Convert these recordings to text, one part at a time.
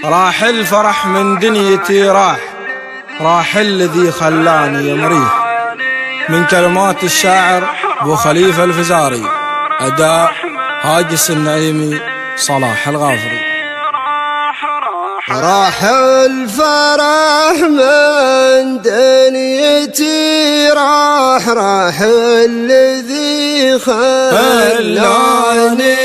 راح الفرح من دنيتي راح الذي خلاني مريح. من كلمات الشاعر أبو خليفة الفزاري، أداء هاجس النعيمي، صلاح الغافري. راح الفرح من دنيتي راح الذي خلاني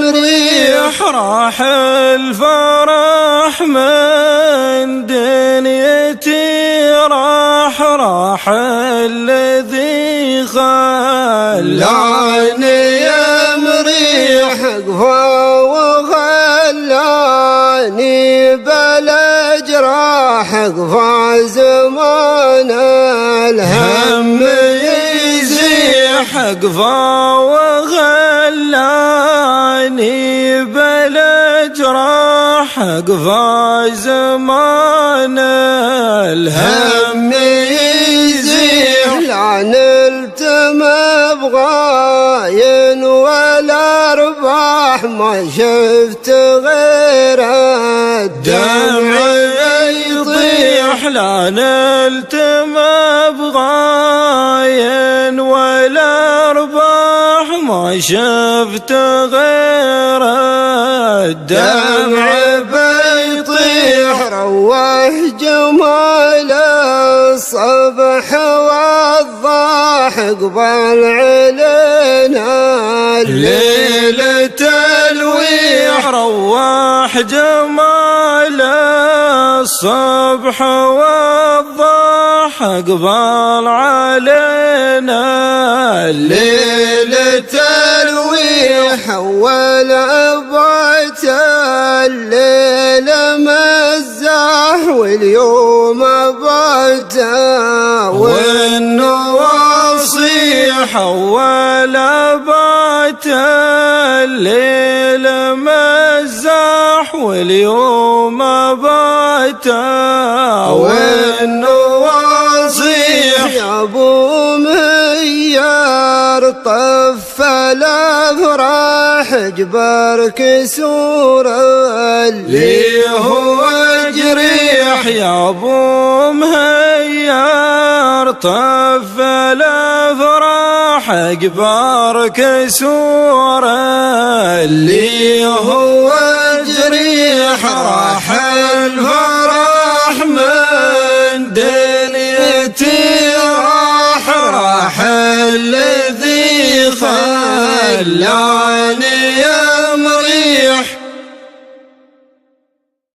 مريح. راح الفرح من دنيتي راح الذي خلاني مريح. وخلاني بلا جراح قفا زمان الهم يزيح. قفا وخلاني بلا جراح قفا زمان الهم يزيح. لا نلت مبغاين ولا رباح ما شفت غير الدمع يطيح. لا نلت مبغاين ولا رباح ما شفت غير الدمع بيطيح. روح جمال الصبح والضاح قبل علينا الليل تلويح. روح جمال الصبح والضاح قبل علينا الليل تلويح. والعبات الليل مزاح واليوم باتا والنواصيح. والعبات الليل مزاح واليوم باتا والنواصيح. يا ابو ميار طف الافراح جبر كسور اللي هو جريح. يا ابو مهيار طف الافراح جبر كسور اللي هو جريح. راح الفرح من دنيتي راح الذي خلاني